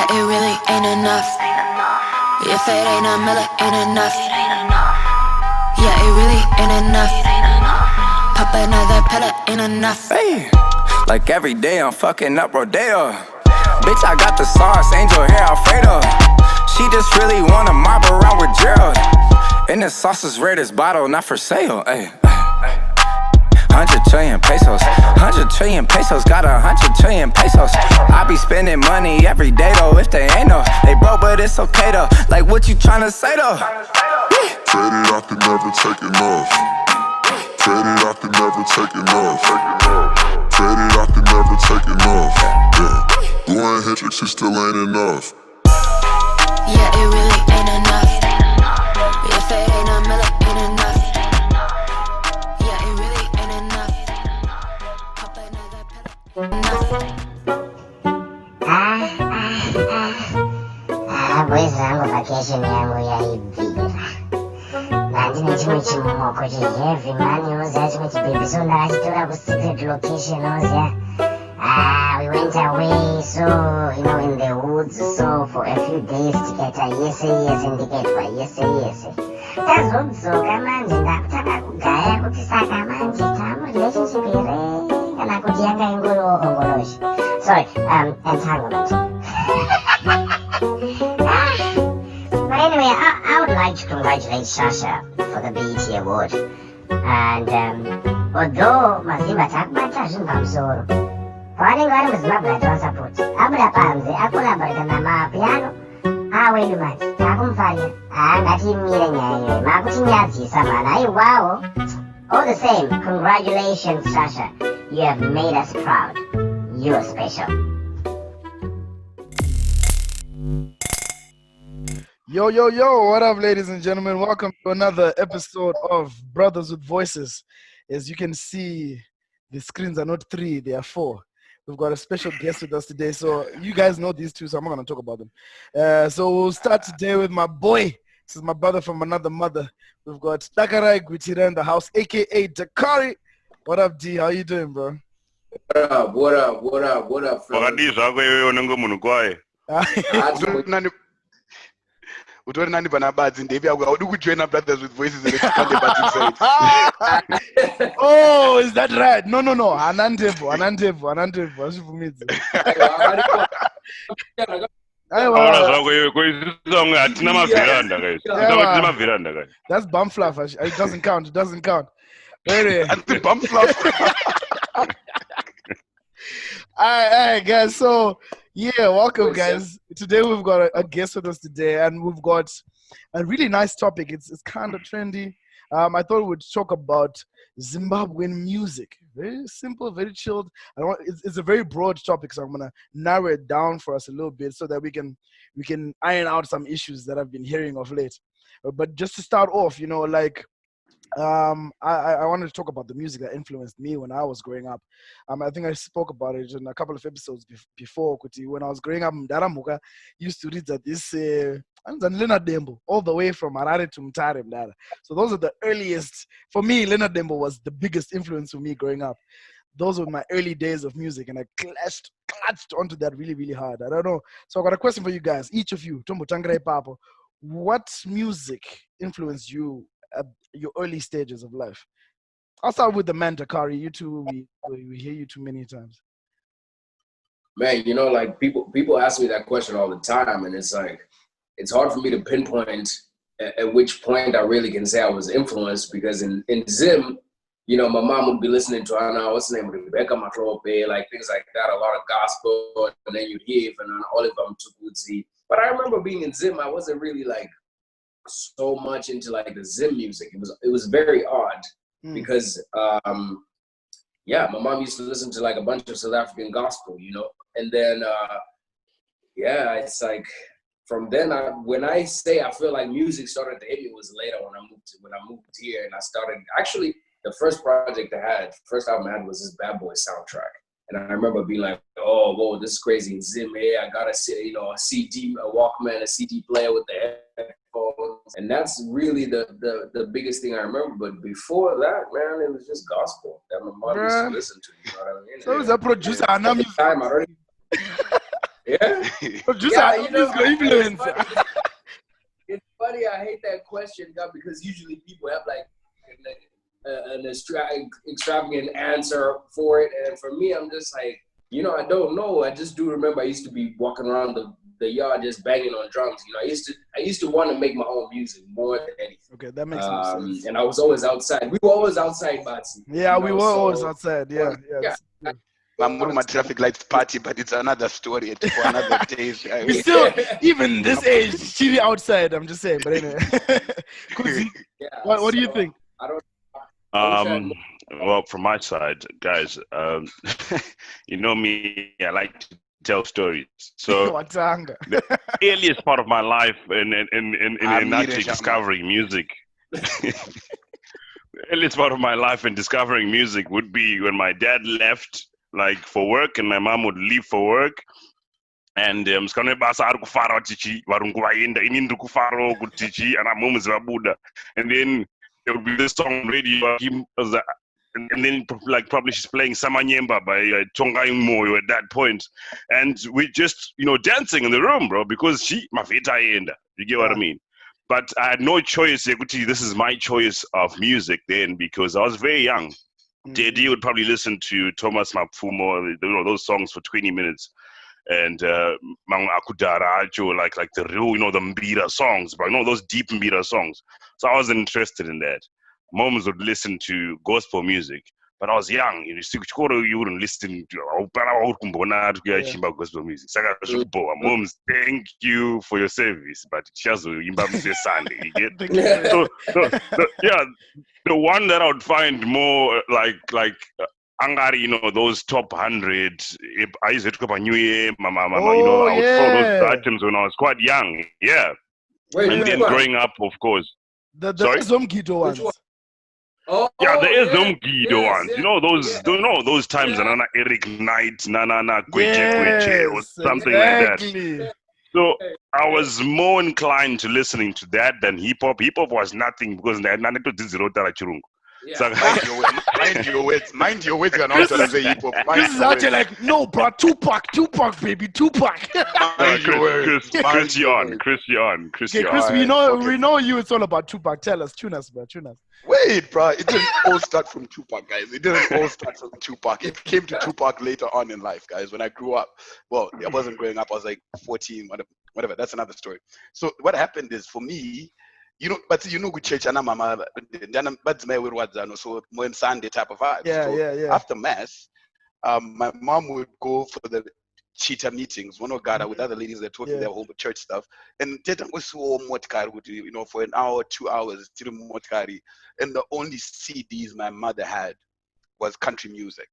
Yeah, it really ain't enough. If it ain't a million, ain't enough. Yeah, it really ain't enough. Pop another pellet, ain't enough. Hey, like every day I'm fucking up Rodeo. Bitch, I got the sauce, angel hair Alfredo. She just really wanna mob around with Gerald. And the sauce is rare, this bottle not for sale. Ay. 100 trillion pesos, 100 trillion pesos, got 100 trillion pesos. I be spending money every day though, if they ain't no. They broke, but it's okay though. Like what you tryna say though? Traded, I could never take enough. Traded, I could never take enough. Traded, I could never take enough. Yeah. Going Hendrix, it still ain't enough. Yeah, it really ain't enough. If it ain't a million, ain't enough. Yeah, it really ain't enough. Pop another pellet, enough. Boys zangu vacation yangu yaibvira handine chimwe chimoko cheheavy mani uziya chimwe chibaby so ndakachitora ku-secret location uziya we went away so in the woods so for a few days tikaita yese ndikaitwa yese tazodzoka manje ndakutanga kugaya kuti saka manje tamurelationship here kana kuti yanga ingoriwo ongoroshi sorry entanglement. But anyway, I would like to congratulate Shasha for the BET Award. And although Mazimba takubata zvinhu pamusoro, pavanenge vari muZimbabwe ativasaputi, abuda panze akollaborata namapiano awedu manje takumufarira. Ngatimire nyaya iyoyo, makuchinyadzisa man. Aiwawo. All the same, congratulations Shasha. You have made us proud. You are special. Yo, what up, ladies and gentlemen? Welcome to another episode of Brothers with Voices. As you can see, the screens are not 3, they are 4. We've got a special guest with us today. So you guys know these two, so I'm not going to talk about them. So we'll start today with my boy. This is my brother from another mother. We've got Dakarai, Gwitira in the house, a.k.a. Dakari. What up, D? How you doing, bro? What up, fellas? Utori nani banabadzi ndevi yako audi kujoina Brothers with Voices electrically but Oh, is that right? No. Anandevo. Asivumidzi. That's bum fluff. It doesn't count. Really? Bum fluff. All right, guys. So, yeah, welcome, guys. Today we've got a guest with us today, and we've got a really nice topic. It's kind of trendy. I thought we'd talk about Zimbabwean music. Very simple, very chilled. It's a very broad topic, so I'm gonna narrow it down for us a little bit so that we can iron out some issues that I've been hearing of late. But just to start off, I wanted to talk about the music that influenced me when I was growing up. I think I spoke about it in a couple of episodes before. When I was growing up, Mdaramuka used to read that this Leonard Dembo, all the way from Harare to Mtare Mdara. So those are the earliest. For me, Leonard Dembo was the biggest influence for me growing up. Those were my early days of music, and I clutched onto that really, really hard. I don't know. So I got a question for you guys, each of you. Tombo Tangrai Papo, what music influenced you at your early stages of life? I'll start with the man Dakari. You two, we hear you too many times. Man, like people ask me that question all the time, and it's like it's hard for me to pinpoint at which point I really can say I was influenced, because in Zim, my mom would be listening to what's the name of Rebecca Maklope, like things like that, a lot of gospel, and then you'd hear even Oliver Mtukudzi. But I remember being in Zim, I wasn't really like so much into like the Zim music. It was very odd because my mom used to listen to like a bunch of South African gospel, and then it's like from then when I say I feel like music started to hit me was later when I moved here, and I started actually the first album I had was this Bad Boy soundtrack. And I remember being like, oh, whoa, this is crazy. In Zim, hey, I got a CD, a Walkman, a CD player with the headphones. And that's really the biggest thing I remember. But before that, man, it was just gospel that my mom used to listen to. You know what I mean? So it was a producer. At the time, Yeah. Producer, Yeah, you know, influence. It's funny. I hate that question, God, because usually people have like an extravagant answer for it, and for me, I'm just like, you know, I don't know. I just do remember I used to be walking around the yard just banging on drums. You know, I used to want to make my own music more than anything. Okay, that makes more sense. And I was always outside. We were always outside, Batsy. Yeah, you know, we were always outside. Yeah. My traffic lights party, but it's another story for another day. We still, even this age, chilly outside. I'm just saying. But anyway, Kuzi, what do you think? I don't. Well, from my side, guys, you know me, I like to tell stories. So the earliest part of my life in actually discovering music, the earliest part of my life in discovering music would be when my dad left, like for work, and my mom would leave for work. And and then there would be this song on radio, and then like probably she's playing Samanyemba by Tonga Moyo at that point, and we just, you know, dancing in the room, bro, because she mafita enda. You get what I mean? But I had no choice. This is my choice of music then, because I was very young. JD would probably listen to Thomas Mapfumo, you know, those songs for 20 minutes. And Mang Akudarajo, like the real, you know, the Mbira songs, but you know, those deep Mbira songs. So I wasn't interested in that. Moms would listen to gospel music, but I was young. You know, you wouldn't listen to gospel music. Moms, thank you for your service, but Sunday. You get? So yeah, the one that I would find more like Angari, you know, those top 100. I used to talk about New Year, Mama, you know, I would follow those items when I was quite young. Yeah. Wait, and then growing up, of course. The Zomgido ones. Oh, yeah, there is Zomgido ones. You know those times, Nana Eric Knight, Nana Gweje, or something like that. So I was more inclined to listening to that than hip hop. Hip hop was nothing because Nana to zero chirungu. Yeah. So, Mind your words, you're not gonna say hip hop. This is actually like, no, bro, Tupac, baby, Tupac. Christian. Okay, Chris, we know you. It's all about Tupac. Tune us, bro. Wait, bro, it didn't all start from Tupac, guys. It didn't all start from Tupac. It came to Tupac later on in life, guys. When I grew up, well, I wasn't growing up. I was like 14, whatever. That's another story. So what happened is, for me, you know, but you know, good church and mama, but my word so when Sunday type of vibes. Yeah. After mass, my mom would go for the cheetah meetings, one of God with other ladies that talking their whole church stuff, and Teta was so motkari, you know, for an hour, 2 hours, still motkari, and the only CDs my mother had was country music.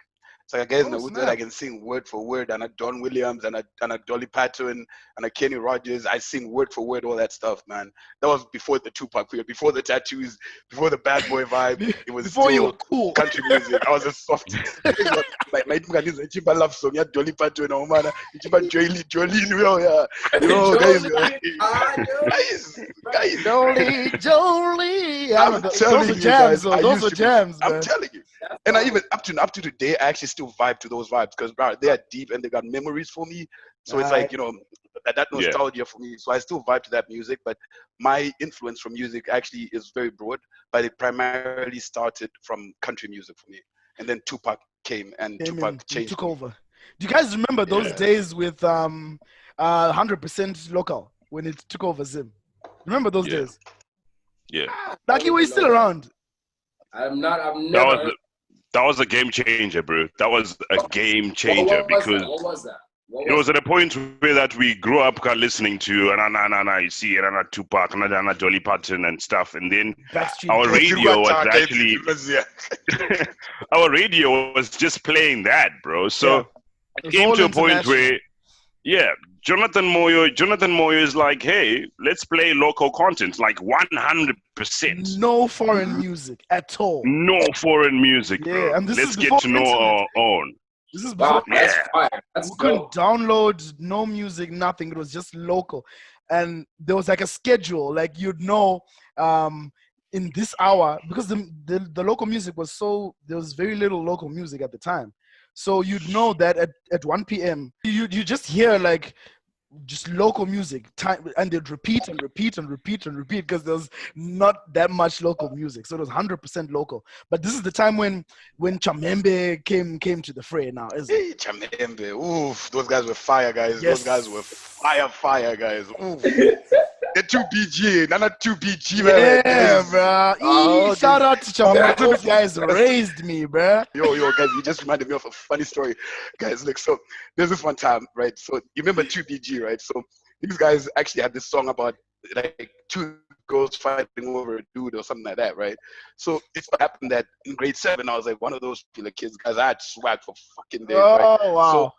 So I guess that I can sing word for word, and a Don Williams, and a Dolly Parton, and a Kenny Rogers. I sing word for word, all that stuff, man. That was before the Tupac period, before the tattoos, before the bad boy vibe. It was before you were cool. Country music. I was a soft. My Chiba love song, yeah, Dolly Parton, oh man, Chiba Jolene, yeah. Yo, guys, Jolie. I'm telling you, jams, guys, those are jams. I'm telling you. And I even up to today, I actually still vibe to those vibes because they are deep and they got memories for me. So it's like, you know, that nostalgia for me. So I still vibe to that music, but my influence from music actually is very broad. But it primarily started from country music for me, and then Tupac came and Tupac took over. Do you guys remember those days with 100% local when it took over Zim? Remember those days? Yeah. Like you were still around. I've never. That was a game changer, bro. That was a game changer because what was that? It was at a point where that we grew up listening to you see Tupac, Dolly Parton and stuff, and then our radio was actually our radio was just playing that, bro. So it came to a point where Jonathan Moyo is like, hey, let's play local content, like 100%. No foreign music at all. No foreign music, bro. And let's get to know our own. This is before we couldn't download, no music, nothing. It was just local. And there was like a schedule, like you'd know in this hour, because the local music was there was very little local music at the time. So you'd know that at 1 p.m. you just hear like just local music time, and they'd repeat and repeat and repeat and repeat because there's not that much local music, so it was 100% local. But this is the time when Chamembe came to the fray now, isn't it? Hey, Chamembe. Oof, those guys were fire, guys. Yes. Those guys were fire, guys. Oof. They're 2BG, not 2BG, Yeah, man. bruh. Oh, Shout out to Chamembe. Those guys raised me, bruh. Yo, guys, you just reminded me of a funny story. Guys, look, so there's this one time, right? So you remember 2BG, right? So these guys actually had this song about like two girls fighting over a dude or something like that, right? So it so happened that in grade 7, I was like one of those popular kids, guys. I had swag for fucking days, right? Oh, wow. So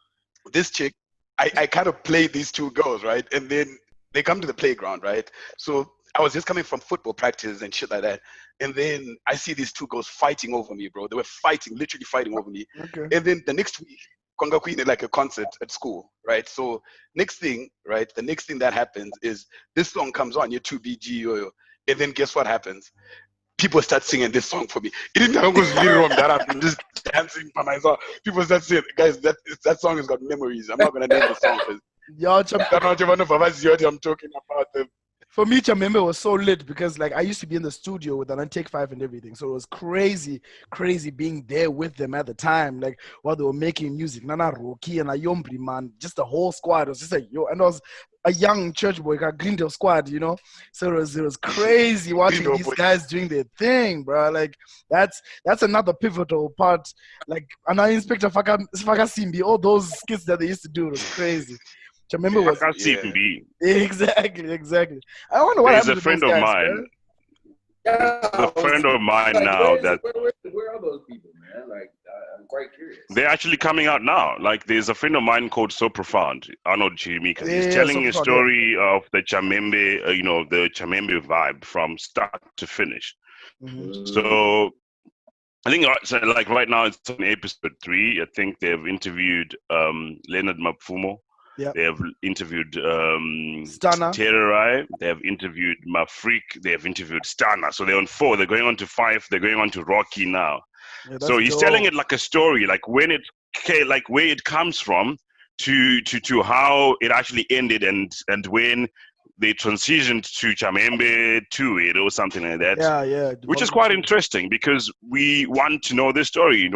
this chick, I kind of played these two girls, right? And then they come to the playground, right? So I was just coming from football practice and shit like that. And then I see these two girls fighting over me, bro. They were fighting, literally fighting over me. Okay. And then the next week, Conga Queen did like a concert at school, right? So next thing, right? The next thing that happens is this song comes on, your 2BG, and then guess what happens? People start singing this song for me. It didn't know it was really wrong that I'm just dancing by myself. People start saying, guys, that song has got memories. I'm not gonna name the song because I'm talking about them. For me, Chamembe was so lit because like I used to be in the studio with an Take 5 and everything. So it was crazy being there with them at the time, like while they were making music. Nana Roki and Ayombri, man, just the whole squad. It was just like, yo, and I was a young church boy, a Glendale squad, you know? So it was crazy watching these guys doing their thing, bro. Like that's another pivotal part. Like Anna Inspector Faka Simbi, all those skits that they used to do, it was crazy. Chamembe was exactly. I wonder what There's happened a friend to those of guys, mine. man. A friend of mine now that where are those people, man? Like I'm quite curious. they're actually coming out now. Like there's a friend of mine called So Profound, Arnold Chimika. He's telling a story of the Chamembe, the Chamembe vibe from start to finish. Mm-hmm. So I think like right now it's on episode 3. I think they've interviewed Leonard Mapfumo. Yep. They have interviewed Dakarai. They have interviewed Mafrik. They have interviewed Stana. So they're on 4. They're going on to 5. They're going on to Rocky now. Yeah, so he's telling it like a story, like when it like where it comes from to how it actually ended and when they transitioned to Chamembe to it or something like that. Yeah. Which is quite interesting because we want to know the story in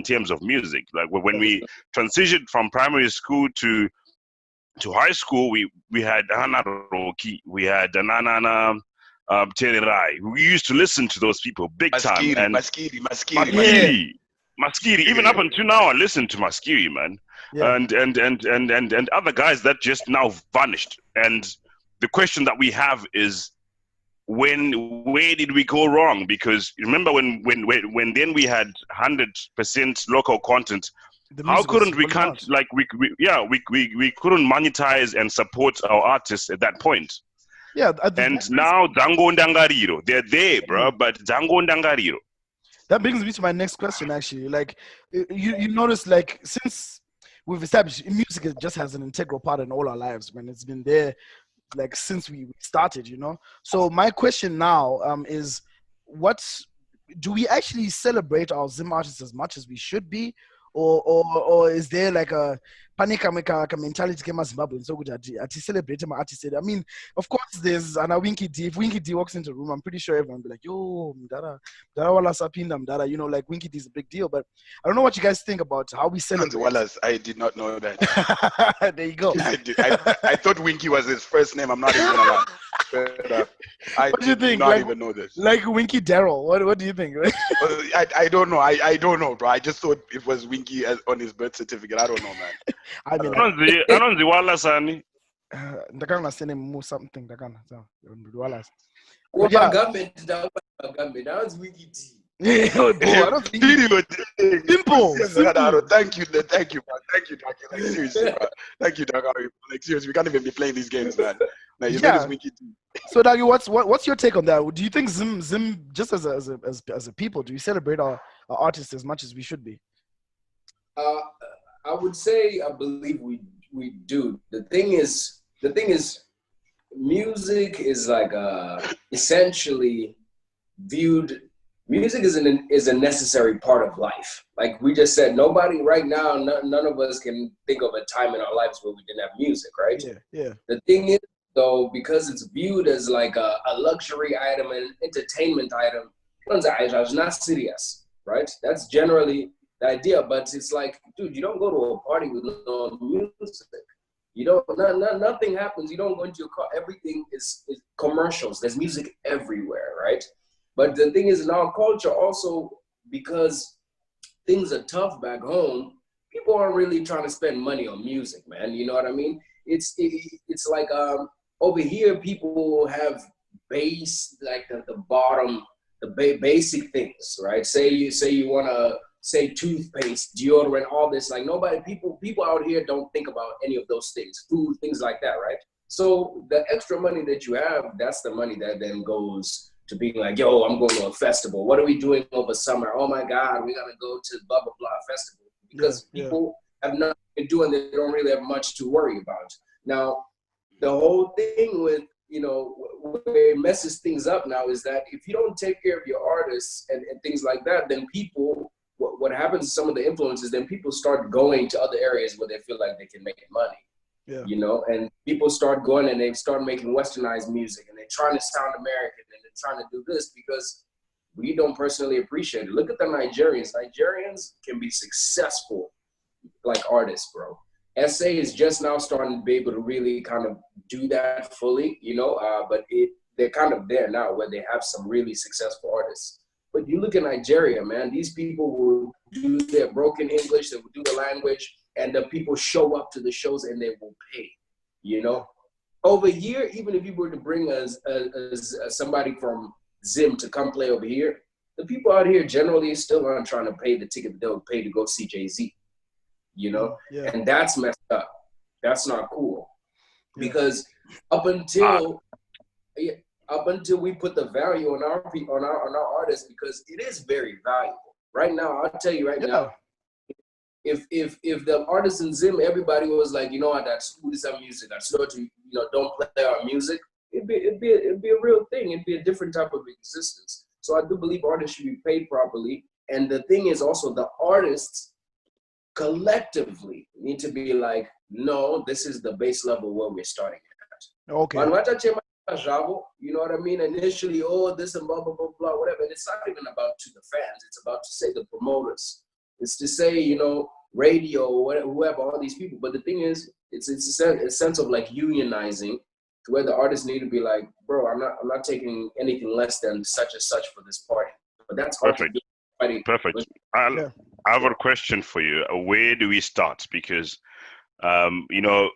terms of music. Like when we transitioned from primary school to high school, we had Hana Roki, we had Nanana Dakarai. We used to listen to those people big time. And Maskiri. Even up until now, I listen to Maskiri, man. Yeah. And other guys that just now vanished. And the question that we have is, where did we go wrong? Because remember when then we had 100% local content. How couldn't we couldn't monetize and support our artists at that point? Yeah, and now Dango Ndangariro, they're there, bro. But Dango Ndangariro. That brings me to my next question. Actually, like you notice, like since we've established music just has an integral part in all our lives, man. It's been there like since we started, you know. So my question now is, what do we actually celebrate our Zim artists as much as we should be, or is there like a panika mentality came as Zimbabwean so good at celebrate my artist? I mean, of course there's an Winky D. If Winky D walks into the room, I'm pretty sure everyone will be like, yo, Mdara wala sapinda Mdara, you know, like Winky D is a big deal. But I don't know what you guys think about how we celebrate. I did not know that. There you go. I thought Winky was his first name. I'm not even gonna lie. What do you think? Not even know this. Like Winky Daryl. What do you think? I don't know. I don't know, bro. I just thought it was Winky on his birth certificate. I don't know, man. I mean, Anonzi wala sani. Ndakanga sene mu something ndakanga. Wala. That was Winky T. Simple. Thank you, man. Thank you, like seriously, bro. Thank you, Dakarai. Like seriously, we can't even be playing these games, man. Like, you made us Winky T. So Dagi, what's your take on that? Do you think Zim just as a people, do we celebrate our artists as much as we should be? I would say I believe we do. The thing is, music is like essentially viewed music is a necessary part of life. Like we just said, nobody right now, none of us can think of a time in our lives where we didn't have music, right? Yeah. The thing is, though, because it's viewed as like a luxury item and entertainment item, it's not serious, right? That's generally the idea. But it's like, dude, you don't go to a party with no music. You don't, nothing happens. You don't go into your car. Everything is commercials. There's music everywhere, right? But the thing is, in our culture also, because things are tough back home, people aren't really trying to spend money on music, man. You know what I mean? It's like over here, people have base, like the bottom, the basic things, right? Say you want to say toothpaste, deodorant, all this. Like people out here don't think about any of those things, food, things like that, right? So the extra money that you have, that's the money that then goes to being like, yo, I'm going to a festival. What are we doing over summer? Oh my God, we gotta go to blah blah blah festival, because people have not been doing. They don't really have much to worry about. Now, the whole thing with, you know, where it messes things up now is that if you don't take care of your artists and things like that, then people, what happens to some of the influences, then people start going to other areas where they feel like they can make money. Yeah. You know, and people start going and they start making westernized music and they're trying to sound American and they're trying to do this because we don't personally appreciate it. Look at the Nigerians. Nigerians can be successful like artists, bro. SA is just now starting to be able to really kind of do that fully, you know, but they're kind of there now where they have some really successful artists. But you look at Nigeria, man, these people will do their broken English, they will do the language, and the people show up to the shows and they will pay, you know? Over here, even if you were to bring somebody from Zim to come play over here, the people out here generally still aren't trying to pay the ticket that they'll pay to go see Jay-Z, you know? Yeah. And that's messed up. That's not cool. Yeah. Because up until we put the value on our artists, because it is very valuable. Right now, I'll tell you right now, if the artists in Zim, everybody was like, you know what, that's some music, that's not to, you know, don't play our music, it'd be a real thing. It'd be a different type of existence. So I do believe artists should be paid properly. And the thing is also, the artists collectively need to be like, no, this is the base level where we're starting at. Okay. You know what I mean? Initially, oh, this and blah, blah, blah, blah, whatever. And it's not even about to the fans. It's about to say the promoters. It's to say, you know, radio, whatever, whoever, all these people. But the thing is, it's a sense of like unionizing, to where the artists need to be like, bro, I'm not taking anything less than such and such for this party. But that's hard to do. Perfect. I have a question for you. Where do we start? Because, you know,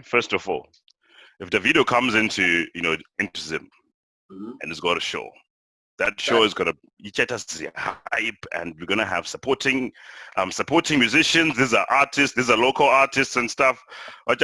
first of all, if Davido comes into Zim and has got a show, that show is gonna get us the hype, and we're gonna have supporting musicians. These are artists, these are local artists and stuff. $50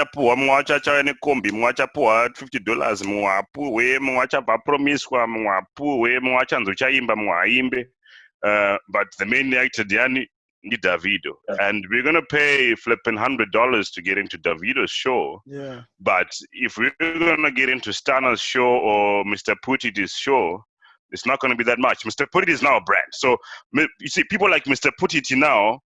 but the main actor Diani need Davido, and we're gonna pay flipping $100 to get into Davido's show. Yeah. But if we're gonna get into Stana's show or Mr. Putiti's show, it's not gonna be that much. Mr. Putiti is now a brand, so you see people like Mr. Putiti now,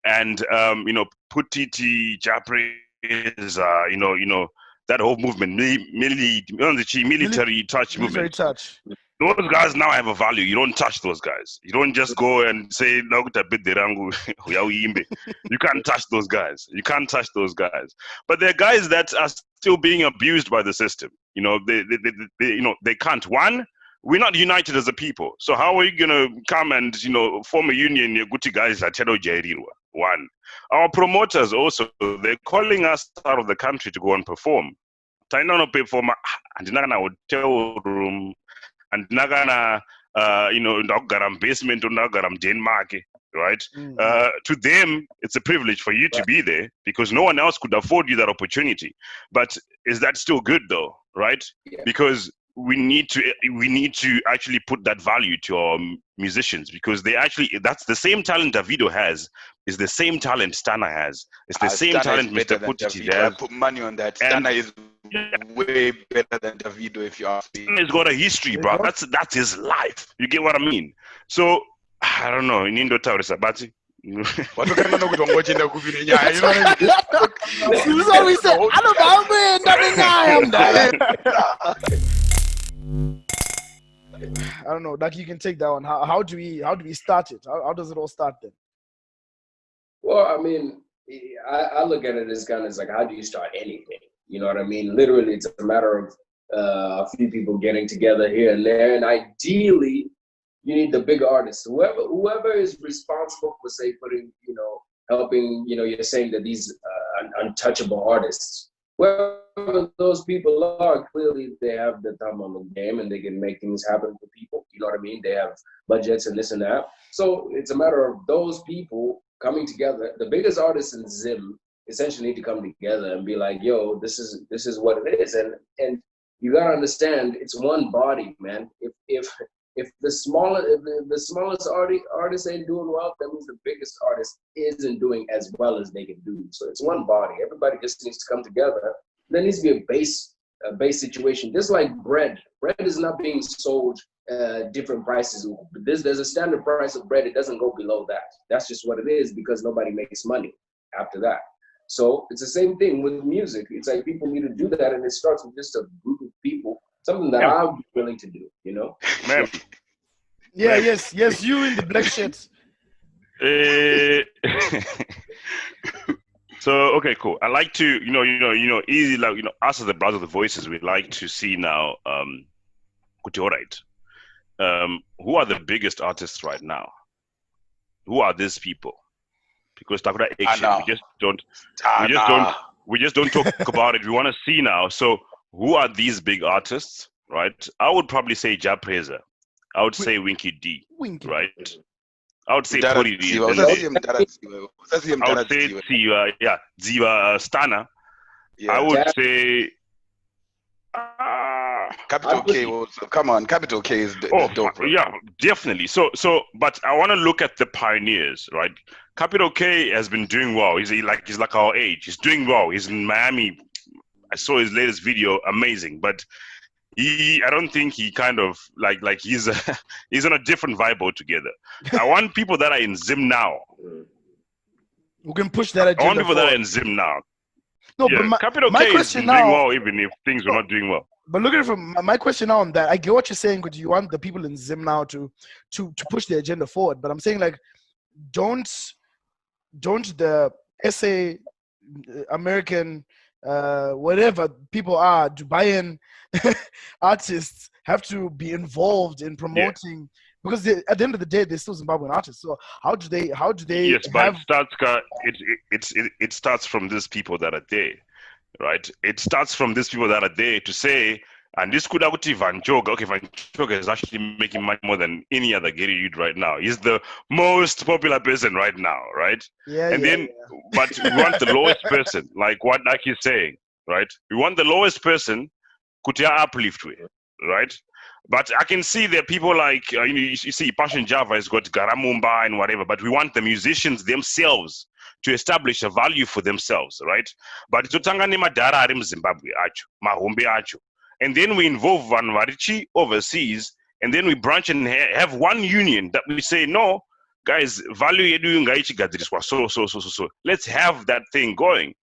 and you know, Putiti, Japri is you know that whole movement, military touch movement. Those guys now have a value. You don't touch those guys. You don't just go and say, you can't touch those guys. You can't touch those guys. But there are guys that are still being abused by the system. You know, they can't. One, we're not united as a people. So how are you gonna come and, you know, form a union? You're good guys that one. Our promoters also, they're calling us out of the country to go and perform. Perform and in a hotel room. And nagana, you know, nagaram basement or nagaram Denmark, right? To them, it's a privilege for you to be there because no one else could afford you that opportunity. But is that still good though, right? Yeah. Because we need to actually put that value to our musicians, because that's the same talent Davido has, is the same talent Stana has. It's the same talent Mr. Putiti has. I put money on that. Stana is way better than Davido, if you ask me. He's got a history, bro. That's his life. You get what I mean? So I don't know. In Indo Tower, Sabati. What you know what I mean? That's what we said. I don't know. Like, you can take that one. How do we start it? How does it all start then? Well, I mean, I look at it as kind of like, how do you start anything? You know what I mean? Literally, it's a matter of a few people getting together here and there, and ideally, you need the big artists. Whoever is responsible for, say, putting, helping, you're saying that these untouchable artists, whoever those people are, clearly they have the thumb on the game and they can make things happen for people. You know what I mean? They have budgets and this and that. So it's a matter of those people coming together. The biggest artists in Zim essentially need to come together and be like, yo, this is what it is. And you gotta understand, it's one body, man. If the smallest artist ain't doing well, that means the biggest artist isn't doing as well as they can do. So it's one body. Everybody just needs to come together. There needs to be a base situation. Just like bread. Bread is not being sold different prices. There's a standard price of bread. It doesn't go below that. That's just what it is, because nobody makes money after that. So it's the same thing with music. It's like people need to do that, and it starts with just a group of people. Something that I would be willing to do, Man. Yeah, yes, you in the black shirts. So okay, cool. I like to, easy, like, us as the Brothers of the Voices, we like to see now, alright. Who are the biggest artists right now? Who are these people? Because Dakarai action, we just don't talk about it. We want to see now. So who are these big artists, right? I would probably say Japreza. I would say Winky D, right? I would say Puri D. I would say Ziva Stana. I would say Capital K also. Come on, Capital K is dope. Bro. Yeah, definitely. So, but I want to look at the pioneers, right? Capital K has been doing well. He's like our age. He's doing well. He's in Miami. I saw his latest video, amazing. But I don't think he kind of like he's on a different vibe altogether. I want people that are in Zim now. We can push that agenda. I want people that are in Zim now. No, yeah, but Capital K is doing well, even if things were not doing well. But look at it from my question now on that. I get what you're saying, because you want the people in Zim now to push the agenda forward. But I'm saying, like, don't the SA American whatever people are, Dubaian artists have to be involved in promoting, because at the end of the day they're still Zimbabwean artists. So how do they yes, but it starts from these people that are there, right? It starts from these people that are there to say, and this could have Van Choga. Okay, Van Choga is actually making much more than any other Gary Youth right now. He's the most popular person right now, right? But we want the lowest person, like what Naki is saying, right? We want the lowest person, Kutia uplift with, right? But I can see there are people like, you see, Passion Java has got Garamumba and whatever, but we want the musicians themselves to establish a value for themselves, right? But Tutangani Madara Arim Zimbabwe, Mahombe Acho. And then we involve Van Varichi overseas, and then we branch and have one union that we say, no, guys, value so. Let's have that thing going.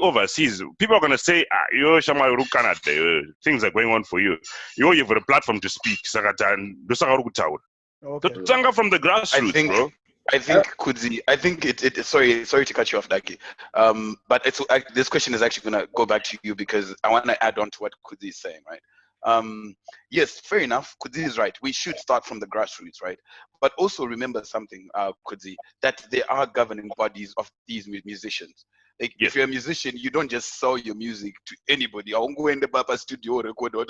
Overseas, people are going to say, things are going on for you. You have a platform to speak. Okay. From the grassroots, bro. I think Kudzi. I think it. Sorry to cut you off, Daki. But this question is actually gonna go back to you, because I want to add on to what Kudzi is saying, right? Yes, fair enough. Kudzi is right. We should start from the grassroots, right? But also remember something, Kudzi, that there are governing bodies of these musicians. Like, if you're a musician, you don't just sell your music to anybody. I won't go in the Papa studio record or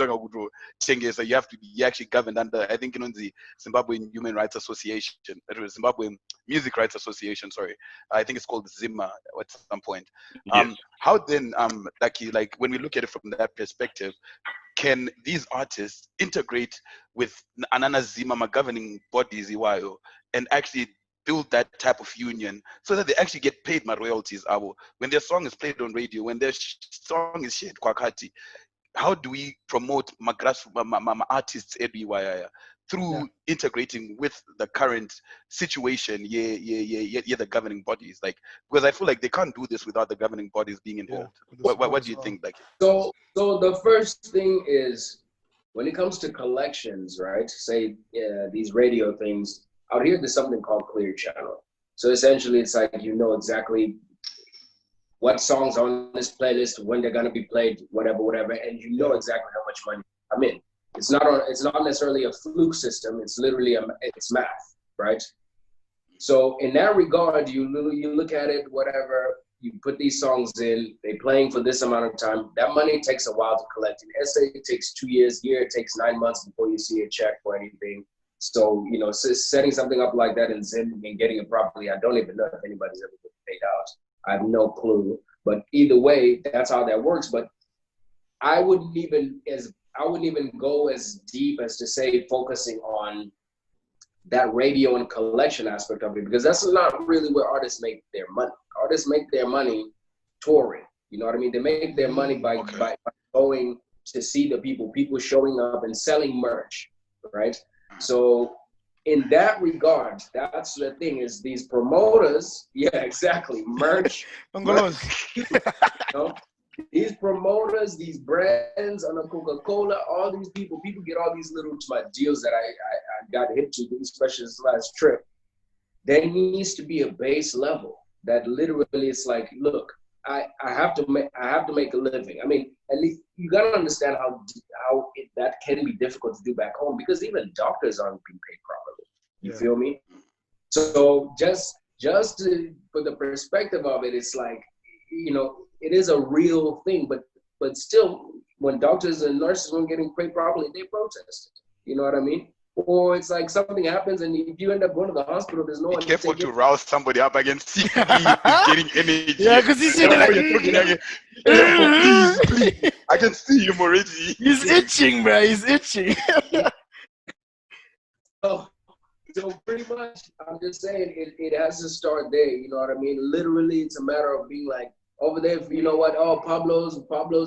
so you have to be actually governed under, I think, the Zimbabwean Human Rights Association, Zimbabwean Music Rights Association, sorry. I think it's called Zim at some point. Yes. How then, like when we look at it from that perspective, can these artists integrate with Anana Zima governing bodies and actually build that type of union so that they actually get paid my royalties. When their song is played on radio, when their song is shared kwakati, how do we promote my artists through integrating with the current situation, the governing bodies, like, because I feel like they can't do this without the governing bodies being involved. What do you think? Like, so the first thing is, when it comes to collections, right? Say these radio things out here, there's something called Clear Channel. So essentially, it's like you know exactly what songs on this playlist, when they're gonna be played, whatever, and you know exactly how much money come in. It's not necessarily a fluke system. It's literally it's math, right? So in that regard, you look at it, whatever. You put these songs in, they're playing for this amount of time. That money takes a while to collect. In SA, it takes 2 years. Here, it takes 9 months before you see a check for anything. So, you know, setting something up like that in Zim and getting it properly, I don't even know if anybody's ever been paid out. I have no clue. But either way, that's how that works. But I wouldn't even go as deep as to say focusing on that radio and collection aspect of it, because that's not really where artists make their money. Artists make their money touring. You know what I mean? They make their money by going to see the people showing up and selling merch, right? So in that regard, that's the thing, is these promoters, merch. You know, these promoters, these brands, on a Coca-Cola, all these people get all these little deals that I got hit to, especially this last trip. There needs to be a base level that literally it's like, look, I have to make a living. I mean, at least you gotta understand how that can be difficult to do back home, because even doctors aren't being paid properly. You feel me? So just for the perspective of it, it's like, you know, it is a real thing, but still, when doctors and nurses weren't getting paid properly, they protested. You know what I mean? Or it's like something happens and if you end up going to the hospital, there's no one. Be careful to rouse somebody up against CPD, getting energy. Yeah, because he's like, please. I can see him already. He's itching, bro. He's itching. So pretty much, I'm just saying it has to start there. You know what I mean? Literally, it's a matter of being like, over there, you know what? Oh, Pablo's,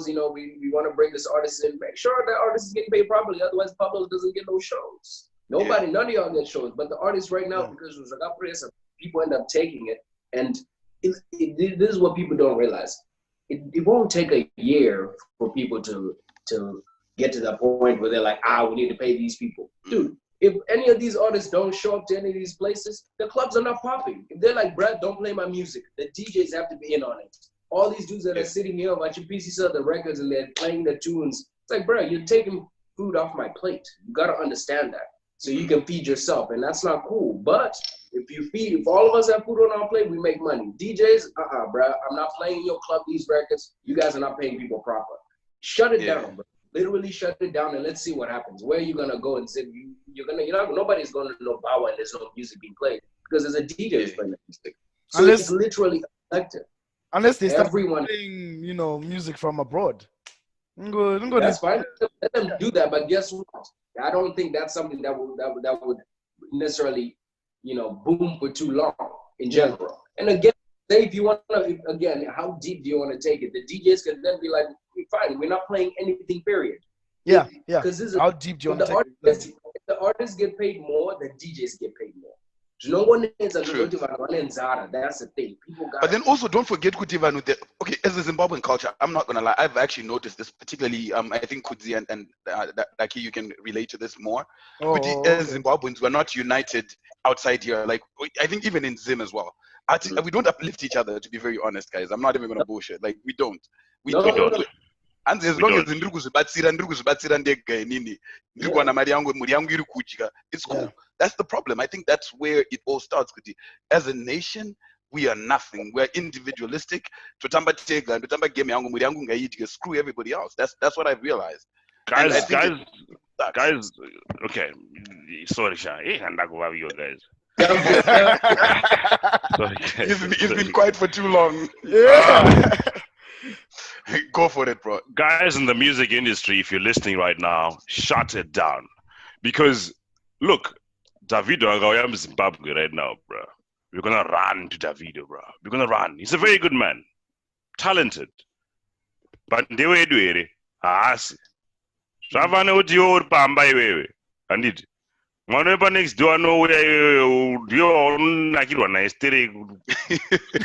you know, we want to bring this artist in. Make sure that artist is getting paid properly. Otherwise, Pablo doesn't get no shows. None of y'all get shows. But the artists right now, because people end up taking it. And this is what people don't realize. It won't take a year for people to get to that point where they're like, we need to pay these people. Dude, if any of these artists don't show up to any of these places, the clubs are not popping. If they're like, Brad, don't play my music, the DJs have to be in on it. All these dudes that are sitting here watching PCs of the records and they're playing the tunes, it's like, bro, you're taking food off my plate. You got to understand that. So you can feed yourself, and that's not cool. But if all of us have food on our plate, we make money. DJs, bro, I'm not playing your club these records. You guys are not paying people proper. Shut it down, bro. Literally shut it down, and let's see what happens. Where are you gonna go and sit? Nobody's gonna know Bawa and there's no music being played because there's a DJ who's playing the music. So it's literally elective. Unless they start playing, you know, music from abroad. That's fine. Let them do that, but guess what? I don't think that's something that would necessarily, you know, boom for too long in general. And again, say if you want to, again, how deep do you want to take it? The DJs can then be like, fine, we're not playing anything, period. Yeah. Because how deep do you want to take it? If the artists get paid more, the DJs get paid more. No one is a that's the thing. But then also don't forget Gwitira. Okay, as a Zimbabwean culture, I'm not gonna lie, I've actually noticed this particularly. I think Kudzi and Daki, you can relate to this more. As Zimbabweans, we're not united outside here. Like I think even in Zim as well. We don't uplift each other, to be very honest, guys. I'm not even gonna bullshit. Like we don't. We don't. And as long as it's cool. That's the problem. I think that's where it all starts. As a nation, we are nothing. We're individualistic. Screw everybody else. That's what I've realized. Guys. Okay, sorry, Sha. You guys. It's been quiet for too long. Yeah. Go for it, bro. Guys in the music industry, if you're listening right now, shut it down. Because, look, Davido is in Zimbabwe right now, bro. we're gonna run to Davido, bro. We're gonna run. He's a very good man, talented. But ndewe edu ere, haasi. Zvavane kuti iwe uri pamba iwewe, handiti. Mwana wepa next door anouya iwewe, ndiwo unakirwa naye stere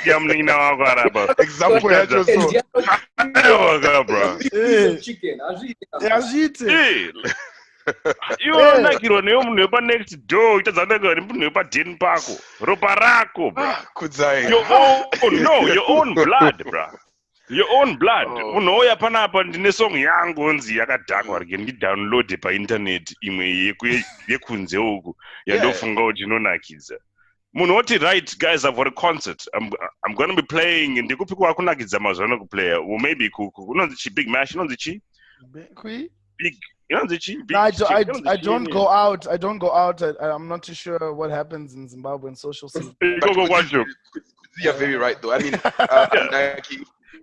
ya munin'ina wako arapa. Example yacho so. Aiwa bro. Chicken, Azviite. Iwe unakirwa newe munhu wepa next door, uchadzandaka uri munhu wepa den pako. Ropa rako, bro. Kudzai. Your own blood, bro. Your own blood. Unouya panapa ndine song yangu onzi yakadhakwa rike ndidownload pa internet imwe yekunze uku yandofunga kuti inonakidza. Munhu oti right guys, I've got a concert. I'm going to be playing ndikupi kwakunakidza mazwana kuplaya. Or maybe unonzi chi big mash, unonzi chi? Big. Unonzi chi? No, I don't go out. I don't go out. I'm not too sure what happens in Zimbabwean social scene. You're very right though. I mean,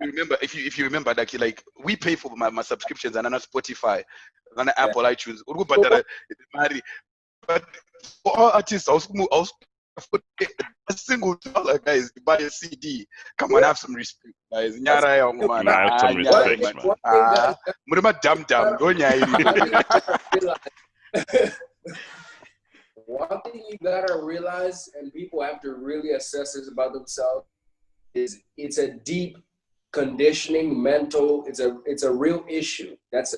if you remember, like we pay for my subscriptions and on Spotify, on Apple iTunes. But for all artists, I was a single dollar, guys. Buy a CD. Come on, have some respect, guys. Have some respect, One thing you gotta realize, and people have to really assess this about themselves, is it's a deep conditioning, mental. It's a real issue. That's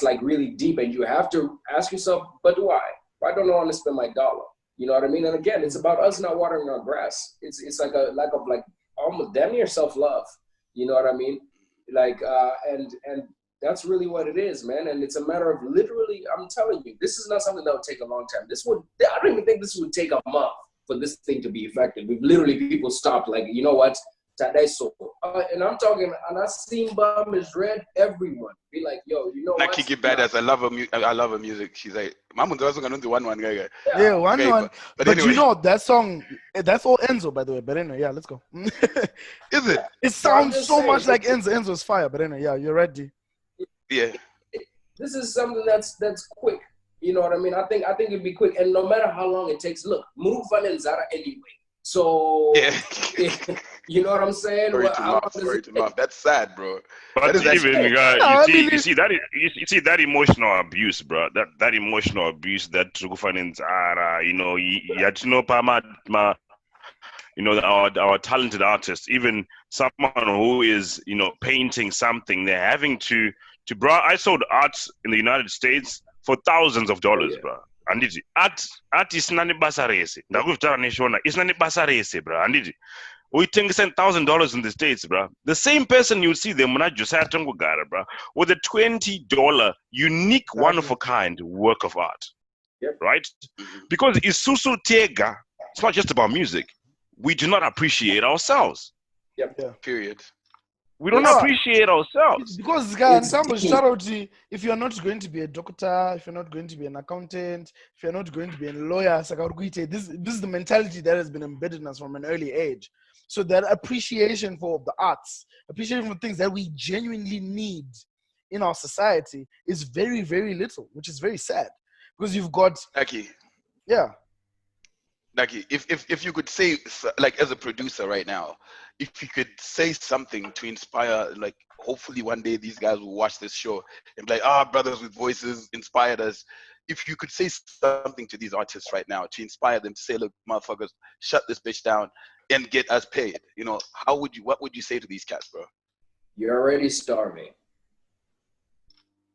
like really deep, and you have to ask yourself, but why? Why don't I want to spend my dollar? You know what I mean? And again, it's about us not watering our grass. It's like a lack of like almost damn near self-love. You know what I mean? Like and that's really what it is, man. And it's a matter of literally, I'm telling you, this is not something that would take a long time. I don't even think this would take a month for this thing to be effective. We've literally, people stopped like, you know what? And I'm talking, and I seen Bum is red, everyone. Be like, yo, you know what? Kiki Badass, I love her music. She's like, Mamu doesn't gonna do one guy. Yeah, one. But anyway. You know, that song, that's all Enzo, by the way. But anyway, yeah, let's go. Is it? It sounds so much like Enzo. Enzo's fire. But anyway, yeah, you're right, D. Yeah. This is something that's quick. You know what I mean? I think it'd be quick. And no matter how long it takes, look, Murufan and Zara anyway. So, yeah. You know what I'm saying? Sorry to laugh. That's sad, bro. But even you see that emotional abuse, bro. That emotional abuse that Trukufan Zara, you know, our talented artists, even someone who is, you know, painting something, they're having to bro. I sold art in the United States for thousands of dollars, bro. Anditi art isinani basa rese ndakuzvitara neshona isinani basa rese bro. Anditi uitengesa $1,000 in the States, bro. The same person you see them muna Josiah Tongogara, bro, with a $20 unique one of a kind work of art. Yep. Right? Because isusu tega, it's not just about music. We do not appreciate ourselves. Yep. Yeah. Period. We don't appreciate ourselves. Because guys, if you're not going to be a doctor, if you're not going to be an accountant, if you're not going to be a lawyer, this is the mentality that has been embedded in us from an early age. So that appreciation for the arts, appreciation for things that we genuinely need in our society is very, very little, which is very sad. Because you've got Naki, if you could say, like, as a producer right now, if you could say something to inspire, like, hopefully one day these guys will watch this show and be like, brothers with voices inspired us. If you could say something to these artists right now to inspire them to say, look, motherfuckers, shut this bitch down and get us paid, you know, what would you say to these cats, bro? You're already starving.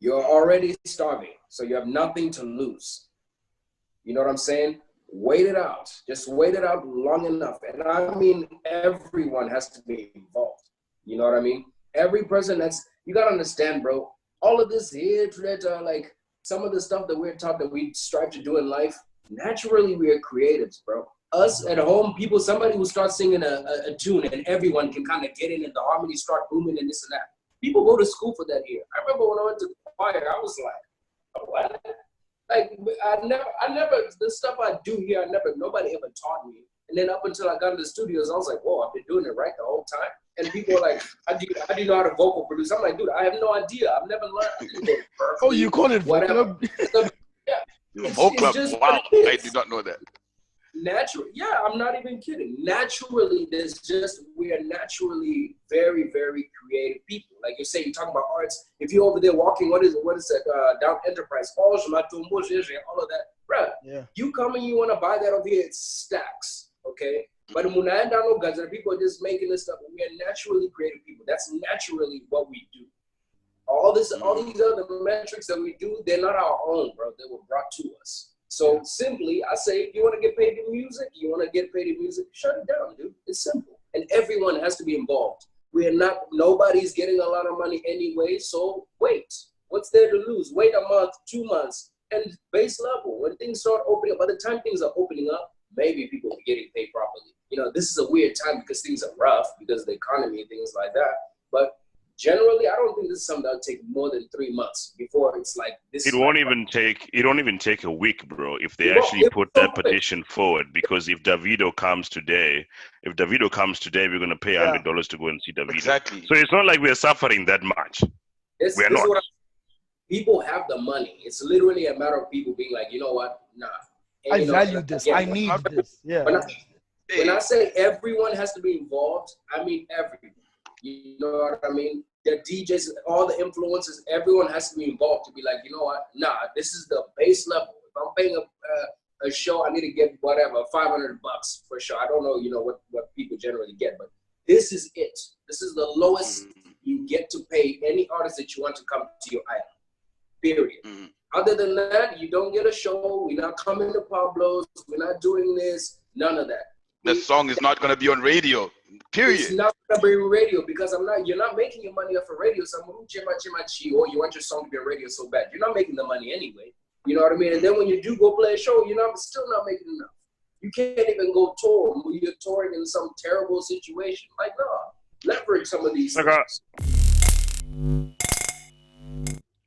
You're already starving. So you have nothing to lose. You know what I'm saying? Wait it out. Just wait it out long enough. And I mean, everyone has to be involved. You know what I mean? Every person you got to understand, bro, all of this hatred, like some of the stuff that we're taught that we strive to do in life, naturally we are creatives, bro. Us at home, somebody will start singing a tune and everyone can kind of get in and the harmonies start booming and this and that. People go to school for that here. I remember when I went to the choir, I was like, what? Like, I never, the stuff I do here, nobody ever taught me. And then up until I got into the studios, I was like, whoa, I've been doing it right the whole time. And people are like, how do you know how to vocal produce? I'm like, dude, I have no idea. I've never learned. Oh, you call it whatever. vocal? Yeah. Vocal club. Wow, I did not know that. Natural, yeah, I'm not even kidding. Naturally, we are naturally very, very creative people. Like you say, you're talking about arts. If you're over there walking, what is that? Down Enterprise, all of that, bruh. Yeah. You come and you want to buy that over here, it's stacks, okay? But people are just making this stuff. We are naturally creative people. That's naturally what we do. All these other metrics that we do, they're not our own, bro. They were brought to us. So simply, I say, if you want to get paid in music, shut it down, dude. It's simple. And everyone has to be involved. Nobody's getting a lot of money anyway, so wait. What's there to lose? Wait a month, 2 months, and base level. When things start opening up, by the time things are opening up, maybe people will be getting paid properly. You know, this is a weird time because things are rough because of the economy and things like that. But generally, I don't think this is something that'll take more than 3 months before it's like this. It won't even take a week, bro, if they actually put that petition forward. Because if Davido comes today, we're gonna pay $100 to go and see Davido. Exactly. So it's not like we're suffering that much. We're not. People have the money. It's literally a matter of people being like, you know what? Nah. And I value this. I need this. Yeah. When I say everyone has to be involved, I mean everyone. You know what I mean? The DJs, all the influencers, everyone has to be involved to be like, you know what? Nah, this is the base level. If I'm paying a show, I need to get whatever, $500 for sure. I don't know, you know, what people generally get, but this is it. This is the lowest you get to pay any artist that you want to come to your island. Period. Other than that, you don't get a show. We're not coming to Pablo's. We're not doing this. None of that. The song is not going to be on radio. Period. It's not going to be on radio because you're not making your money off of radio. So or you want your song to be on radio so bad. You're not making the money anyway. You know what I mean? And then when you do go play a show, you're still not making enough. You can't even go tour when you're touring in some terrible situation. Like, no, leverage some of these things.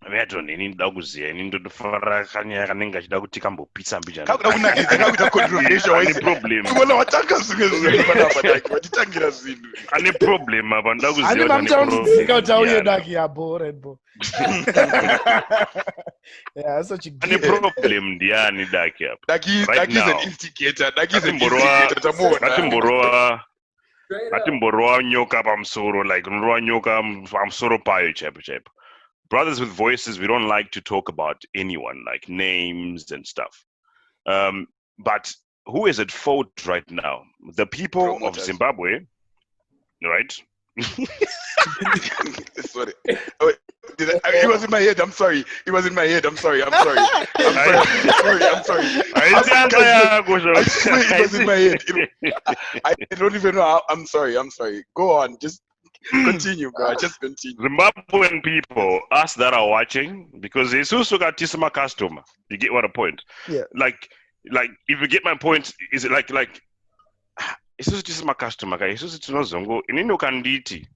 Ini ndoda kuziya ini ndotofara kanya kanenge achida kuti kambopitsa mbijana. Kakuda kunakidza kakuita contribution Ane problem. Kubona watanga zvinhu panapa daki watitangira zvinhu. Ane problem apa ndoda kuziya. Ani mamtaundzika kuti auye daki yabo Red Bull. Yeah, such a Ane problem ndiani daki apa. Daki is an instigator. Daki is an instigator. Ngatimborowa nyoka pamusoro, like unorowa nyoka pamusoro payo chaipo. Brothers with voices, we don't like to talk about anyone, like names and stuff. But who is at fault right now? The people of Zimbabwe, right? Sorry. It was in my head. I'm sorry. It was in my head. I'm sorry. I swear it was in my head. I don't even know how. I'm sorry. Go on. Just continue, bro. Just continue. Zimbabwean people, us that are watching, because it's also got Tisma customer. You get what a point? Yeah. Like if you get my point, is it like it's also Tisma customer, guys. It's also to know zongo. Inino kanditi.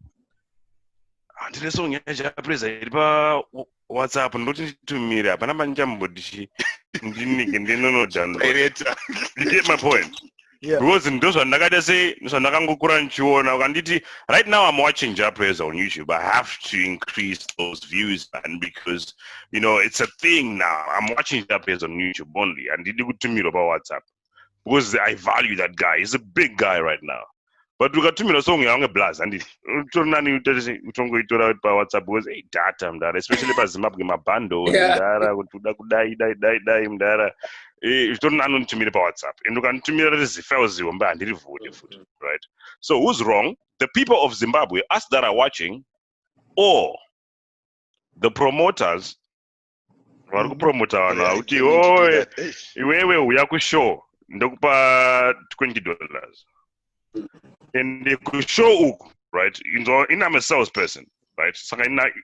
Andile song ya presa iripa WhatsApp ndoti tumira pana manjambo dishi ndinike ndinono dano. You get my point? Yeah. Because in those right now I'm watching Japanese on YouTube. I have to increase those views, man, because you know it's a thing now. I'm watching Japanese on YouTube only, and did good to me about WhatsApp because I value that guy. He's a big guy right now. But we got to me the song young blast and WhatsApp was a data, especially by Zimbabwe bando if don't know to me about WhatsApp and you can to me right? So who's wrong? The people of Zimbabwe, us that are watching, or the promoters? Promoter now, we are show $20. And they could show, right? I'm a salesperson, right? So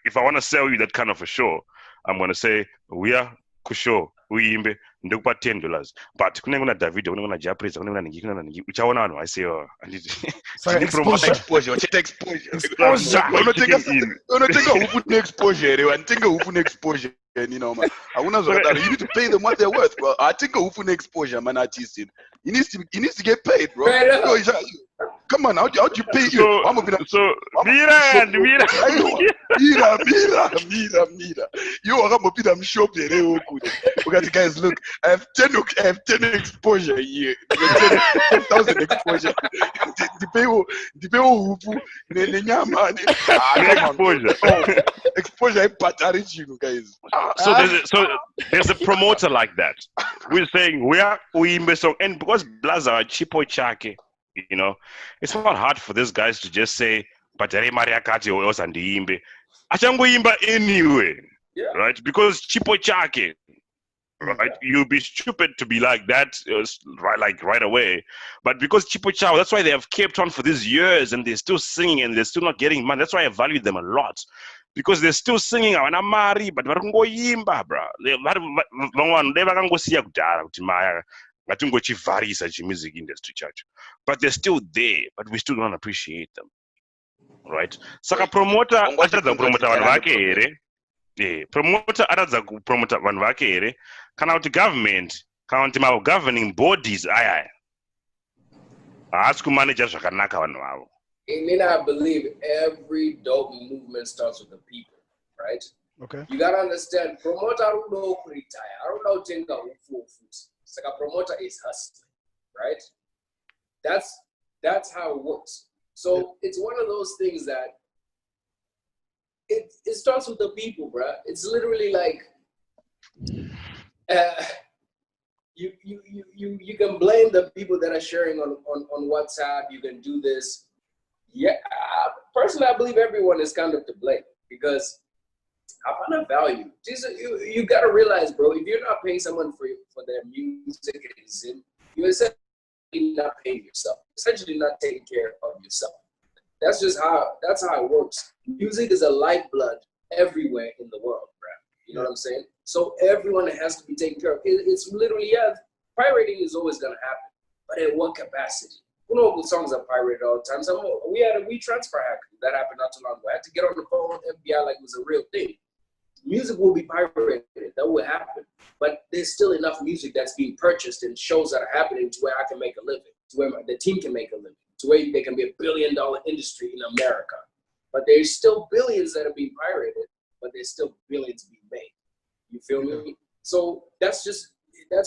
if I want to sell you that kind of a show, I'm going to say, we are kusho, we imbe, ndokupa $10. But kuna Davido, kuna Japanese, kuna niki, uchaona no, I say, oh, I need exposure. Exposure. Exposure. You know, man. You need to pay them what they're worth, bro. I think exposure, man. Artist, he needs to get paid, bro. Come on, how'd you pay you? Mira. You are going to shop there. Okay, guys, look, I have 10 exposure here. 10,000 exposure. The people exposure exposure guys. So there's a promoter like that. We're saying we song, and because Blaza Chipo Chake, you know, it's not hard for these guys to just say Batari Maria Kati or else and the Imbe. Achango Imba anyway. Yeah. Right? Because Chipo Chake. Right? You'll be stupid to be like that right away. But because Chipo Chao, that's why they have kept on for these years and they're still singing and they're still not getting money. That's why I value them a lot. Because they're still singing Awanamari, but varongoyimba, bro. Music industry church. But they're still there, but we still don't appreciate them. Right? Saka promoter promoter aradza kupromota vanhu vake here kana kuti government kana kuti governing bodies aya haasi kumanaja zvakanaka vanhu vavo. I believe every dope movement starts with the people, right? Okay. You gotta understand, promoter I don't know retire. I don't know tenga full foot. It's like a promoter is hustling, right? That's how it works. So it's one of those things that it starts with the people, bruh. It's literally like you can blame the people that are sharing on WhatsApp. You can do this. Yeah, personally, I believe everyone is kind of to blame because I find a value. You gotta realize, bro, if you're not paying someone for their music and Zim, you're essentially not paying yourself. Essentially, not taking care of yourself. That's how it works. Music is a lifeblood everywhere in the world, bro. You know what I'm saying? So everyone has to be taken care of. It's literally, pirating is always gonna happen, but at what capacity? You know, good songs are pirated all the time. We had a WeTransfer hack that happened not too long ago. I had to get on the phone with FBI like it was a real thing. Music will be pirated. That will happen. But there's still enough music that's being purchased and shows that are happening to where I can make a living, to where the team can make a living, to where they can be $1 billion industry in America. But there's still billions that are being pirated, but there's still billions being made. You feel me? So that's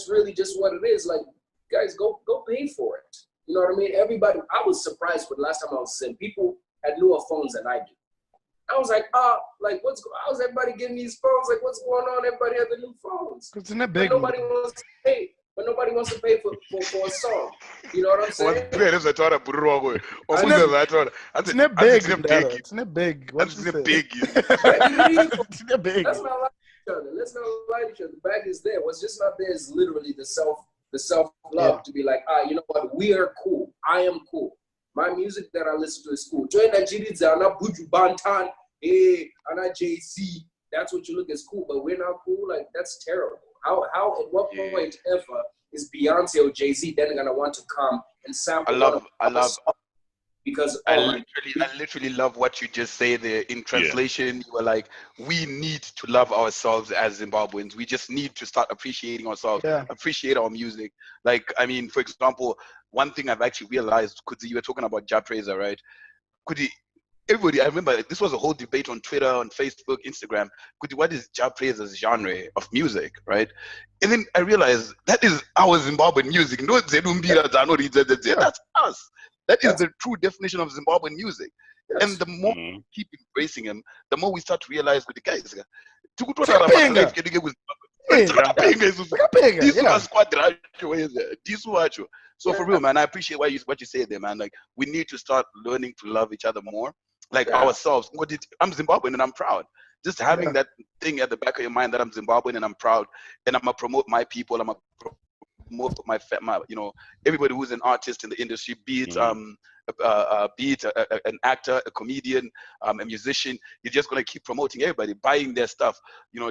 really just what it is. Like, guys, go pay for it. You know what I mean? Everybody, I was surprised when last time I was saying people had newer phones than I do. I was like, how's everybody getting these phones? Like, what's going on? Everybody has the new phones. It's in a big. Nobody wants to pay. But nobody wants to pay for a song. You know what I'm saying? It's not big. It's not big. What's it big? It's not big. Let's not lie to each other. Let's not lie to each other. The bag is there. What's just not there is literally the self-love to be like, you know what? We are cool. I am cool. My music that I listen to is cool. That's what you look as cool, but we're not cool. Like, that's terrible. How at what point ever is Beyonce or Jay-Z then gonna want to come and sample? I love because I literally love what you just say there. In translation, you were like, we need to love ourselves as Zimbabweans. We just need to start appreciating ourselves, appreciate our music. Like, I mean, for example, one thing I've actually realized, because you were talking about Ja Praiser, right? Everybody, I remember this was a whole debate on Twitter, on Facebook, Instagram. What is Ja Praiser's genre of music, right? And then I realized that is our Zimbabwean music. No, that's us. That is the true definition of Zimbabwean music. Yes. And the more we keep embracing him, the more we start to realize with the guys. So for real, man, I appreciate what you say there, man. Like, we need to start learning to love each other more, like ourselves. I'm Zimbabwean and I'm proud. Just having that thing at the back of your mind that I'm Zimbabwean and I'm proud, and I'm gonna promote my people. I'm gonna promote my you know, everybody who's an artist in the industry, be it an actor, a comedian, a musician. You're just gonna keep promoting everybody, buying their stuff, you know,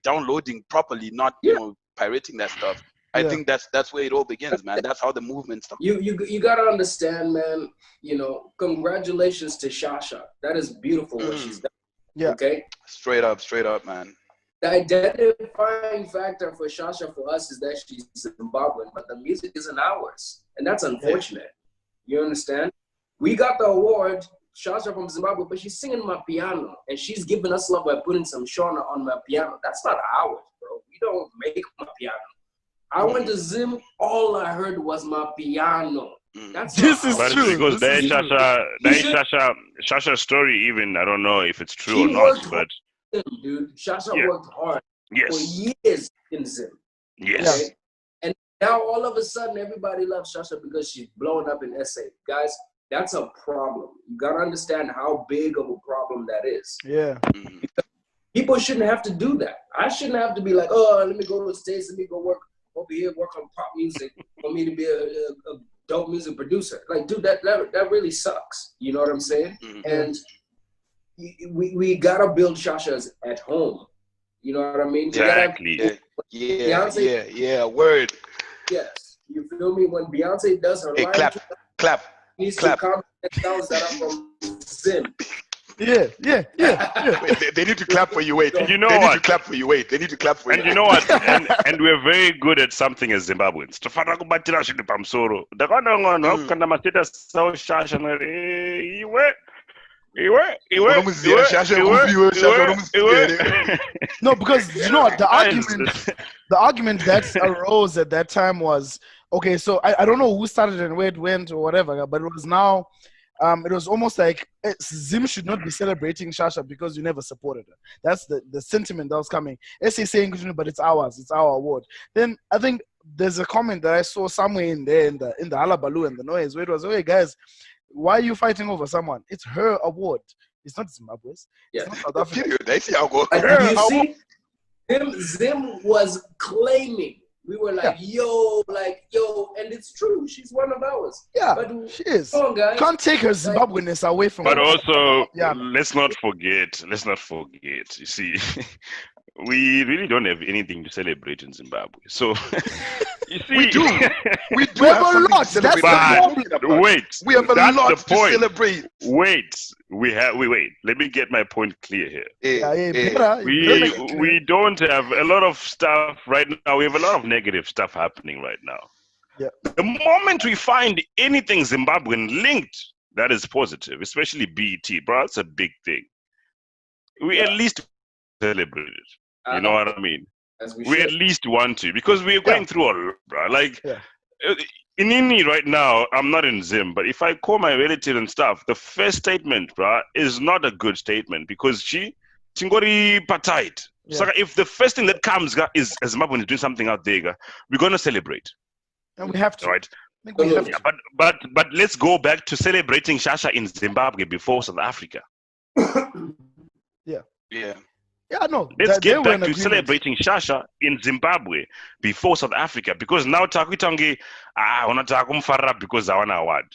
downloading properly, not you know, pirating that stuff. I think that's where it all begins, man. That's how the movement starts. You gotta understand, man. You know, congratulations to Shasha. That is beautiful what she's done. Yeah. Okay. Straight up, man. The identifying factor for Shasha for us is that she's Zimbabwean, but the music isn't ours, and that's unfortunate. You understand? we got the award, Shasha from Zimbabwe, but she's singing my piano, and she's giving us love by putting some Shauna on my piano. That's not ours, bro. We don't make my piano. I went to Zim, all I heard was my piano. That's This is But true. because This is true. Shasha's story, even I don't know if it's true She or not, worked but hard, dude. Shasha Yeah. worked hard for yes, years in Zim. yes. Okay? And now all of a sudden, everybody loves Shasha because she's blowing up in SA. Guys, that's a problem. You gotta understand how big of a problem that is. Yeah. People shouldn't have to do that. I shouldn't have to be like, oh, let me go to the States, let me go work over here, work on pop music for me to be a dope music producer. Like, dude, that really sucks. You know what I'm saying? And we gotta build Shashas at home. You know what I mean? Exactly. Yeah. Word. Yes. You feel me? When Beyonce does her Hey, live, clap. needs to comment sounds that are from Zim. Yeah. Wait, they need to clap for you. Wait. And you know they what? need to clap for you. Wait. They need to clap for you. And you know what? and we're very good at something as Zimbabweans. Tofana kubatira zvinhu pamusoro. Ndakaona mwana kana mastatus sawo Shasha No, because you know what, the argument that arose at that time was, okay, so I don't know who started and where it went or whatever, but it was now, it was almost like Zim should not be celebrating Shasha because you never supported her. That's the sentiment that was coming. SA saying, but it's ours, it's our award. Then I think there's a comment that I saw somewhere in there in the Halabaloo and the noise where it was, hey guys, why are you fighting over someone? It's her award. It's not Zimbabwe's. Yeah. It's not South Africa. Period. I see how go. You see, Zim was claiming. We were like, yo, and it's true. She's one of ours. Yeah, but she is. Come on, guys. Can't take her Zimbabweanness away from her. But also, Yeah. let's not forget. You see, we really don't have anything to celebrate in Zimbabwe. So, you see, We do. We do We have have a something lot. to That's celebrate. the problem. wait. We have a That's lot the to point. celebrate. Wait. Wait. Let me get my point clear here. We don't have a lot of stuff right now. We have a lot of negative stuff happening right now. Yeah. The moment we find anything Zimbabwean linked that is positive, especially BET, bro, that's a big thing. We at least celebrate it. You know what I mean? As We at least want to, because we're going through a lot, bro. Like, in Ini right now, I'm not in Zim, but if I call my relative and stuff, the first statement, bro, is not a good statement because Chingori Patite. So if the first thing that comes is Zimbabwe is doing something out there, we're going to celebrate. And we have to. Right? I think we have to. But let's go back to celebrating Shasha in Zimbabwe before South Africa. Yeah, no. Let's get back to celebrating Shasha in Zimbabwe before South Africa, because now takuitange unataka kumfarira because awana award.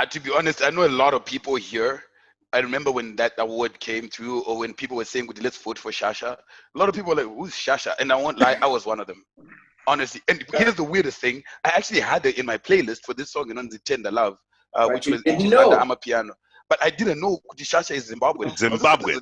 To be honest, I know a lot of people here. I remember when that award came through, or when people were saying, let's vote for Shasha. A lot of people were like, who's Shasha? And I won't lie, I was one of them. Honestly. And here's the weirdest thing. I actually had it in my playlist for this song, Tender Love, which was I'm a Piano. But I didn't know Shasha is Zimbabwean. It's a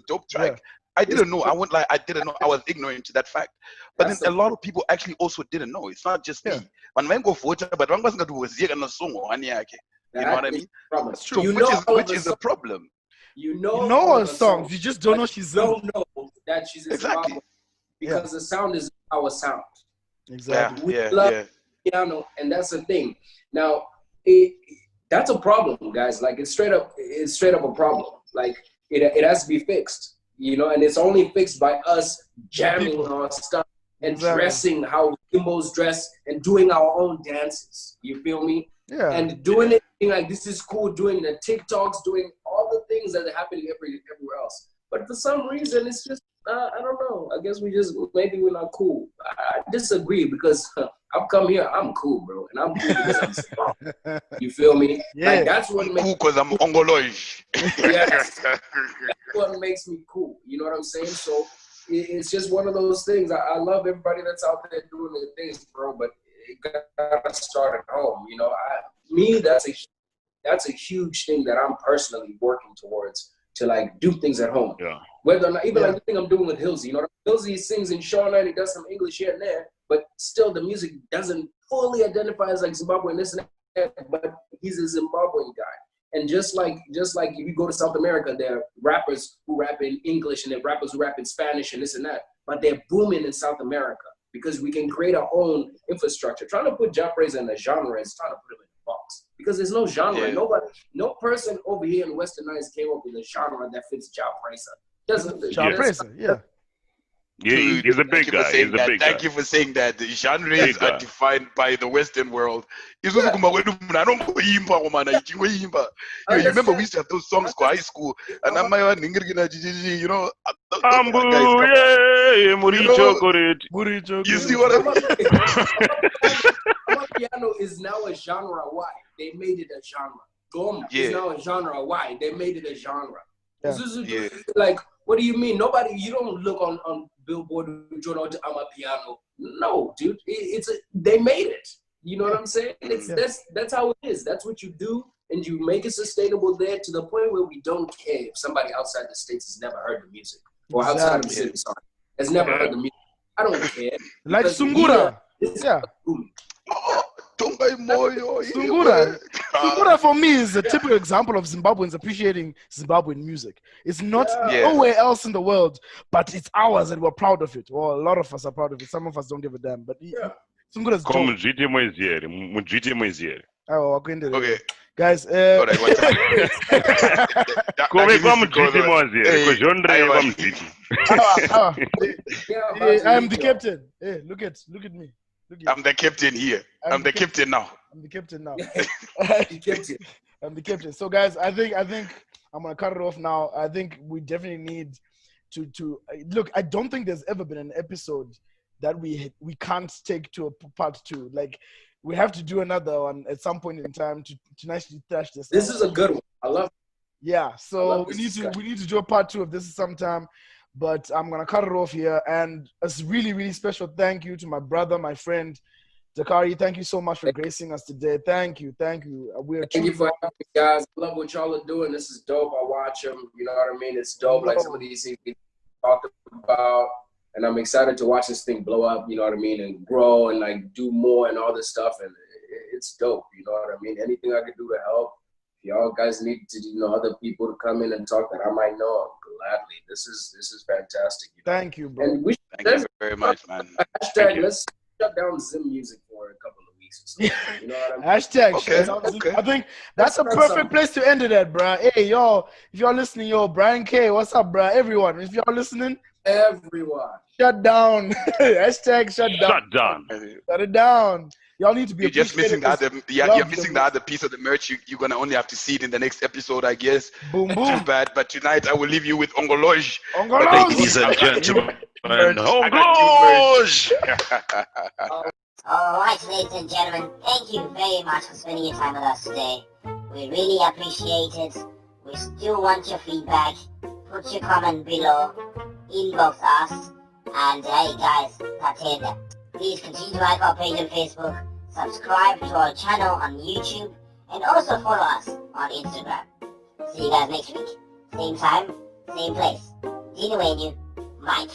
dope track. Yeah. I didn't know. I won't lie. I didn't know. I was ignorant to that fact. But then a lot of people actually also didn't know. It's not just me. When I go vote, but one person was here and a song. You know what I mean? That's true. Which is a problem. You know her songs. You just don't know she's don't know that she's in Zimbabwe because the sound is our sound. Exactly. We love piano, and that's the thing. Now, that's a problem, guys. Like it's straight up a problem. Like it has to be fixed, you know, and it's only fixed by us jamming our stuff and dressing how Kimbos dress and doing our own dances. You feel me? Yeah. And doing it like this is cool, doing the TikToks, doing all the things that are happening everywhere else. But for some reason, it's just I don't know. I guess maybe we're not cool. I disagree because I've come here. I'm cool, bro, and I'm cool because I'm strong. You feel me? Yeah. Like that's what makes cool because I'm Ongoloish. Yes, that's what makes me cool. You know what I'm saying? So it's just one of those things. I love everybody that's out there doing their things, bro. But it gotta start at home. You know, that's a huge thing that I'm personally working towards. To like do things at home. Yeah. Whether or not, even like the thing I'm doing with Hilsey, you know, Hilsey sings in Shauna and he does some English here and there, but still the music doesn't fully identify as like Zimbabwean this and that. but he's a Zimbabwean guy. And just like if you go to South America, there are rappers who rap in English and there are rappers who rap in Spanish and this and that, but they're booming in South America because we can create our own infrastructure. Trying to put Ja Praise in a genre is trying to put him in a box because there's no genre. Yeah. No person over here in Westernized came up with a genre that fits Ja Praise. Ja Praise, yeah. Yeah, he's a big guy. He's a big guy. Thank you for saying that. The genres are defined by the Western world. You remember we used to have those songs for high school, and I'm you know. You see what I mean? Piano is now a genre. Why? They made it a genre. Goma is now a genre. Why? They made it a genre. Yeah. Like, what do you mean? You don't look on Billboard I'm a piano. No, dude. They made it. You know what I'm saying? That's how it is. That's what you do, and you make it sustainable there to the point where we don't care if somebody outside the States has never heard the music. Or outside of the city, has never heard the music. I don't care. Like Sungura. Yeah. Sungura for me is a typical example of Zimbabweans appreciating Zimbabwean music. It's not nowhere else in the world, but it's ours and we're proud of it. Well, a lot of us are proud of it. Some of us don't give a damn. But Sungura is okay. Guys, I'm the captain. Hey, look at me. I'm the captain here. I'm the captain now. I'm the captain now. I'm the captain. So guys, I think I'm gonna cut it off now. I think we definitely need to look. I don't think there's ever been an episode that we can't take to a part 2. Like, we have to do another one at some point in time to nicely thrash this. This is a good one. I love it. Yeah, so we need to do a part 2 of this sometime. But I'm gonna cut it off here, and a really, really special thank you to my brother, my friend, Dakari. Thank you so much for gracing us today. Thank you. Thank you for having me, guys. I love what y'all are doing. This is dope. I watch them. You know what I mean? It's dope. Like some of these things we talked about, and I'm excited to watch this thing blow up. You know what I mean? And grow and like do more and all this stuff. And it's dope. You know what I mean? Anything I can do to help. If y'all guys need to, other people to come in and talk that I might know, gladly. This is fantastic. Thank you, bro. And thank you very much, man. Hashtag let's shut down Zim music for a couple of weeks or something. You know what I mean? Hashtag. Okay. I think that's a perfect place to end it at, bro. Hey, y'all, if y'all listening, Brian K, what's up, bro? Everyone, if y'all listening, everyone, shut down. Hashtag shut down. Shut down. Shut it down. Y'all need to be. You're just missing the other. You're missing the other piece of the merch. You're gonna only have to see it in the next episode, I guess. Boom, boom. Too bad. But tonight I will leave you with Ongoloj. Ladies and gentlemen, Ongoloj. All right, ladies and gentlemen, thank you very much for spending your time with us today. We really appreciate it. We still want your feedback. Put your comment below. Inbox us. And hey, guys, Tatenda. Please continue to like our page on Facebook, subscribe to our channel on YouTube, and also follow us on Instagram. See you guys next week. Same time, same place. Dino Mike.